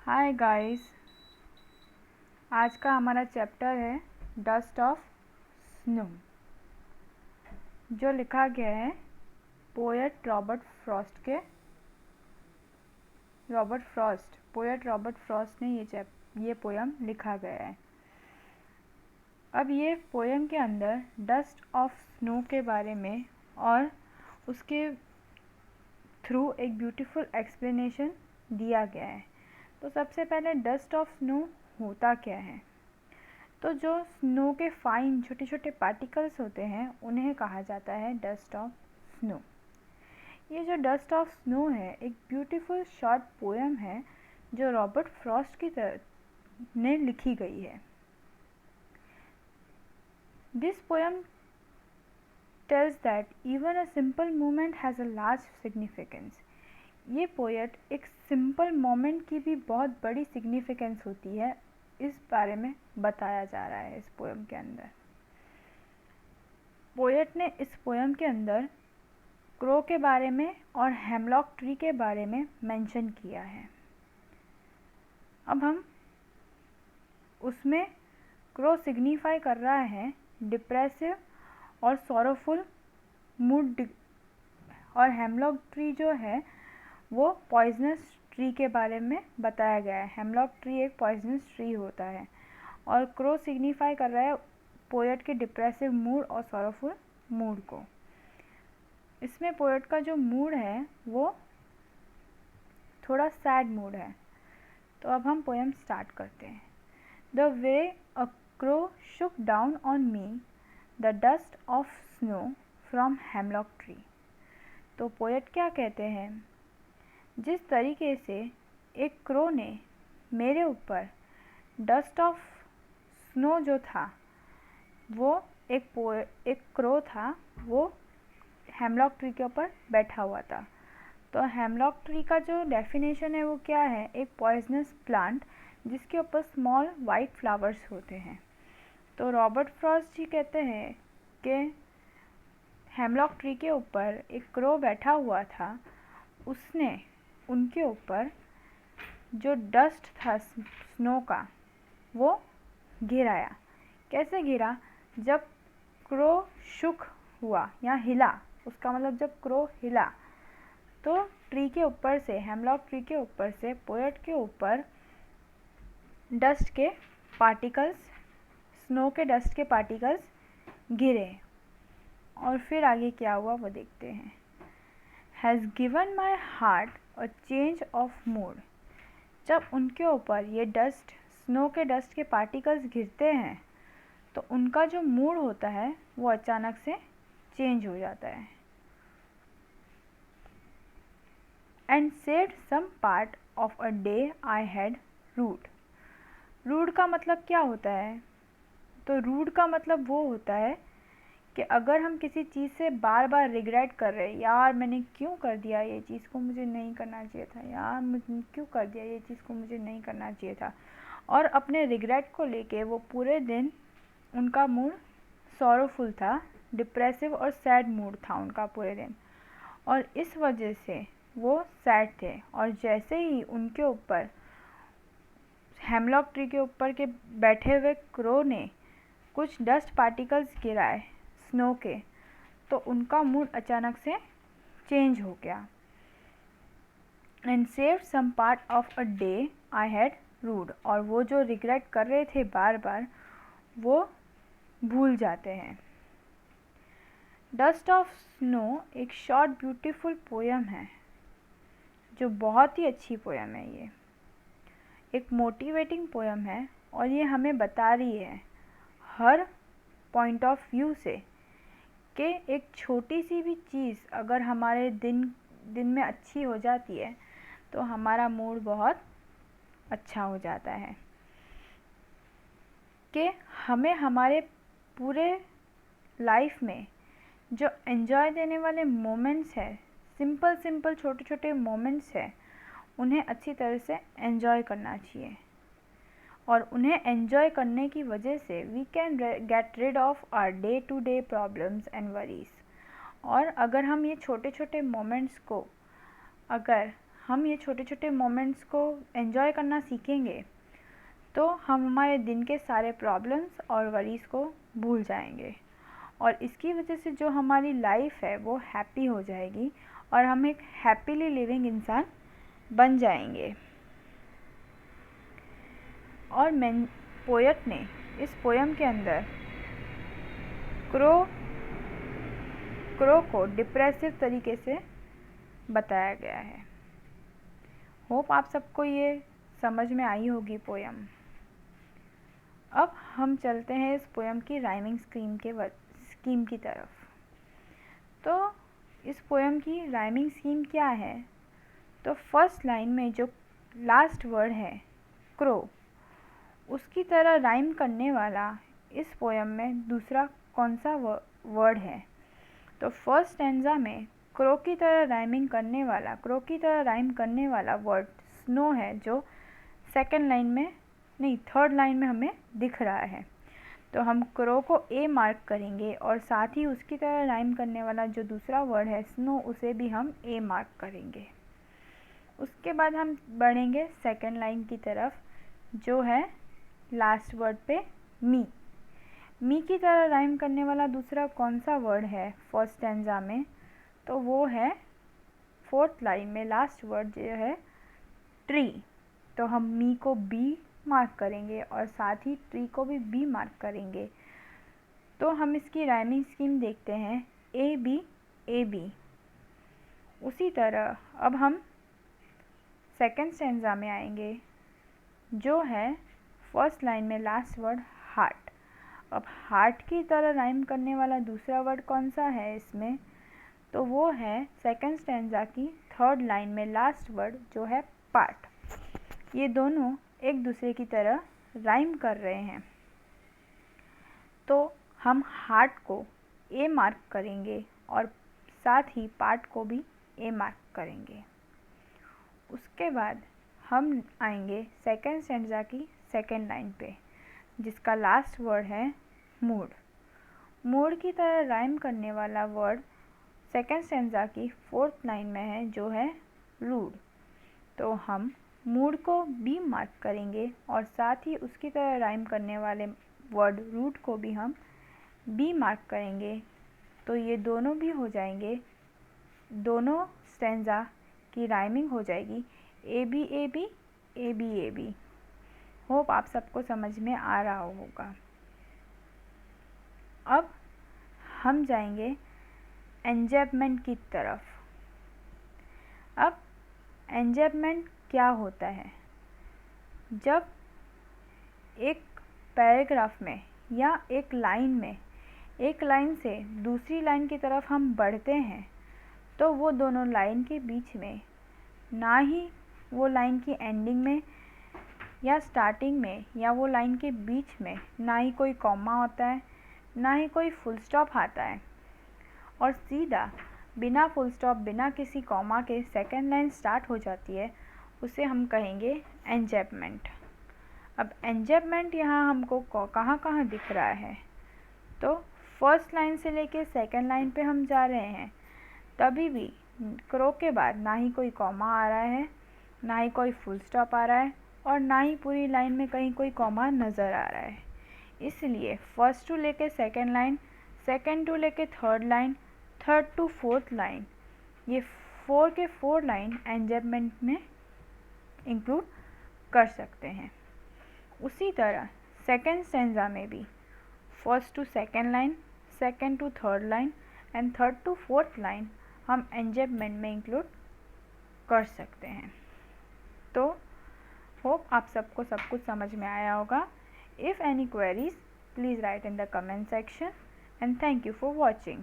Hi guys, आज का हमारा चैप्टर है डस्ट ऑफ स्नो, जो लिखा गया है पोएट रॉबर्ट फ्रॉस्ट ने ये पोयम लिखा गया है। अब ये पोयम के अंदर डस्ट ऑफ स्नो के बारे में और उसके थ्रू एक ब्यूटीफुल एक्सप्लेनेशन दिया गया है। तो सबसे पहले डस्ट ऑफ स्नो होता क्या है? तो जो स्नो के फाइन छोटे छोटे पार्टिकल्स होते हैं उन्हें कहा जाता है डस्ट ऑफ स्नो। ये जो डस्ट ऑफ स्नो है एक ब्यूटीफुल शॉर्ट पोएम है जो रॉबर्ट फ्रॉस्ट की तरह ने लिखी गई है। This poem tells that even a simple moment has a large significance। ये पोएट एक सिंपल मोमेंट की भी बहुत बड़ी सिग्निफिकेंस होती है, इस बारे में बताया जा रहा है इस पोएम के अंदर। पोएट ने इस पोएम के अंदर क्रो के बारे में और हेमलॉक ट्री के बारे में मेंशन किया है। अब हम उसमें क्रो सिग्निफाई कर रहा है डिप्रेसिव और सॉरोफुल मूड, और हेमलॉक ट्री जो है वो पॉइजनस ट्री के बारे में बताया गया है। हेमलॉक ट्री एक पॉइजनस ट्री होता है और क्रो सिग्निफाई कर रहा है पोएट के डिप्रेसिव मूड और सॉरोफुल मूड को। इसमें पोएट का जो मूड है वो थोड़ा सैड मूड है। तो अब हम पोएम स्टार्ट करते हैं। The way a crow Shuk down on me the dust of snow from hemlock tree. तो पोएट क्या कहते हैं? जिस तरीके से एक क्रो ने मेरे ऊपर डस्ट ऑफ स्नो जो था वो एक क्रो था, वो हेमलॉक ट्री के ऊपर बैठा हुआ था। तो हेमलॉक ट्री का जो डेफिनेशन है वो क्या है? एक पॉइजनस प्लांट जिसके ऊपर स्मॉल वाइट फ्लावर्स होते हैं। तो रॉबर्ट फ्रॉस्ट जी कहते हैं कि हेमलॉक ट्री के ऊपर एक क्रो बैठा हुआ था, उसने उनके ऊपर जो डस्ट था स्नो का वो गिराया। कैसे गिरा? जब क्रो शुक हुआ या हिला, उसका मतलब जब क्रो हिला तो ट्री के ऊपर से, हेमलॉक ट्री के ऊपर से पोएट के ऊपर डस्ट के पार्टिकल्स, स्नो के डस्ट के पार्टिकल्स गिरे। और फिर आगे क्या हुआ वो देखते हैं। Has given my heart a change of mood. जब उनके ऊपर ये डस्ट, स्नो के डस्ट के पार्टिकल्स गिरते हैं तो उनका जो मूड होता है वो अचानक से चेंज हो जाता है। And saved some part of a day I had rued. Rued का मतलब क्या होता है? तो रूड का मतलब वो होता है कि अगर हम किसी चीज़ से बार बार रिग्रेट कर रहे हैं, यार मैंने क्यों कर दिया ये चीज़ को, मुझे नहीं करना चाहिए था, यार मुझे क्यों कर दिया ये चीज़ को, मुझे नहीं करना चाहिए था, और अपने रिग्रेट को लेके वो पूरे दिन उनका मूड सॉरोफुल था, डिप्रेसिव और सैड मूड था उनका पूरे दिन, और इस वजह से वो सैड थे। और जैसे ही उनके ऊपर हेमलॉक ट्री के ऊपर के बैठे हुए क्रो ने कुछ डस्ट पार्टिकल्स गिराए स्नो के, तो उनका मूड अचानक से चेंज हो गया। And saved some part of a day I had rued. और वो जो रिग्रेट कर रहे थे बार बार वो भूल जाते हैं। डस्ट ऑफ स्नो एक शॉर्ट ब्यूटीफुल पोयम है जो बहुत ही अच्छी पोयम है। ये एक मोटिवेटिंग पोयम है और ये हमें बता रही है हर पॉइंट ऑफ व्यू से कि एक छोटी सी भी चीज़ अगर हमारे दिन में अच्छी हो जाती है तो हमारा मूड बहुत अच्छा हो जाता है। कि हमें हमारे पूरे लाइफ में जो एंजॉय देने वाले मोमेंट्स हैं, सिंपल छोटे छोटे मोमेंट्स हैं, उन्हें अच्छी तरह से एंजॉय करना चाहिए। और उन्हें एंजॉय करने की वजह से we can get rid of our day to day problems and worries. और अगर हम ये छोटे छोटे मोमेंट्स को अगर हम ये छोटे छोटे मोमेंट्स को एंजॉय करना सीखेंगे तो हम हमारे दिन के सारे प्रॉब्लम्स और वरीज़ को भूल जाएंगे और इसकी वजह से जो हमारी लाइफ है वो हैप्पी हो जाएगी और हम एक हैप्पीली लिविंग इंसान बन जाएंगे। और पोएट ने इस पोयम के अंदर क्रो को डिप्रेसिव तरीके से बताया गया है। होप आप सबको ये समझ में आई होगी पोयम। अब हम चलते हैं इस पोयम की राइमिंग स्कीम की तरफ। तो इस पोयम की राइमिंग स्कीम क्या है? तो फर्स्ट लाइन में जो लास्ट वर्ड है क्रो, उसकी तरह राइम करने वाला इस पोयम में दूसरा कौन सा वर्ड है? तो फर्स्ट स्टैंजा में क्रो की तरह राइम करने वाला वर्ड स्नो है, जो थर्ड लाइन में हमें दिख रहा है। तो हम क्रो को ए मार्क करेंगे और साथ ही उसकी तरह राइम करने वाला जो दूसरा वर्ड है स्नो, उसे भी हम ए मार्क करेंगे। उसके बाद हम बढ़ेंगे सेकंड लाइन की तरफ, जो है लास्ट वर्ड पे मी की तरह राइम करने वाला दूसरा कौन सा वर्ड है फर्स्ट स्टैंजा में? तो वो है फोर्थ लाइन में लास्ट वर्ड जो है ट्री। तो हम मी को बी मार्क करेंगे और साथ ही ट्री को भी बी मार्क करेंगे। तो हम इसकी राइमिंग स्कीम देखते हैं ए बी। उसी तरह अब हम सेकंड स्टैंजा में आएंगे, जो है फर्स्ट लाइन में लास्ट वर्ड हार्ट। अब हार्ट की तरह राइम करने वाला दूसरा वर्ड कौन सा है इसमें? तो वो है सेकंड स्टैंजा की थर्ड लाइन में लास्ट वर्ड जो है पार्ट। ये दोनों एक दूसरे की तरह राइम कर रहे हैं, तो हम हार्ट को ए मार्क करेंगे और साथ ही पार्ट को भी ए मार्क करेंगे। उसके बाद हम आएंगे सेकंड स्टैंजा की सेकंड लाइन पे, जिसका लास्ट वर्ड है मूड की तरह राइम करने वाला वर्ड सेकंड स्टैंजा की फोर्थ लाइन में है, जो है रूड। तो हम मूड को बी मार्क करेंगे और साथ ही उसकी तरह राइम करने वाले वर्ड रूड को भी हम बी मार्क करेंगे। तो ये दोनों भी हो जाएंगे, दोनों स्टैंजा की राइमिंग हो जाएगी ए बी। होप आप सबको समझ में आ रहा होगा। अब हम जाएंगे एंजैपमेंट की तरफ। अब एंजैपमेंट क्या होता है? जब एक पैराग्राफ में या एक लाइन से दूसरी लाइन की तरफ हम बढ़ते हैं, तो वो दोनों लाइन के बीच में, ना ही वो लाइन की एंडिंग में या स्टार्टिंग में या वो लाइन के बीच में, ना ही कोई कॉमा होता है, ना ही कोई फुल स्टॉप आता है, और सीधा बिना फुल स्टॉप बिना किसी कॉमा के सेकंड लाइन स्टार्ट हो जाती है, उसे हम कहेंगे एंजैपमेंट। अब एंजैपमेंट यहाँ हमको कहाँ दिख रहा है? तो फर्स्ट लाइन से लेके सेकंड लाइन पे हम जा रहे हैं, तभी भी क्रो के बाद ना ही कोई कॉमा आ रहा है, ना ही कोई फुल स्टॉप आ रहा है, और ना ही पूरी लाइन में कहीं कोई कॉमा नज़र आ रहा है। इसलिए फर्स्ट टू लेके सेकंड लाइन, सेकंड टू लेके third line, third to fourth line, ये 4 के 4 लाइन एंजैपमेंट में इंक्लूड कर सकते हैं। उसी तरह सेकंड स्टैंजा में भी first to second line, second to third line and third to fourth line हम एंजैपमेंट में इंक्लूड कर सकते हैं। तो होप आप सबको सब कुछ समझ में आया होगा। If any queries, please write in the comment section, and thank you for watching.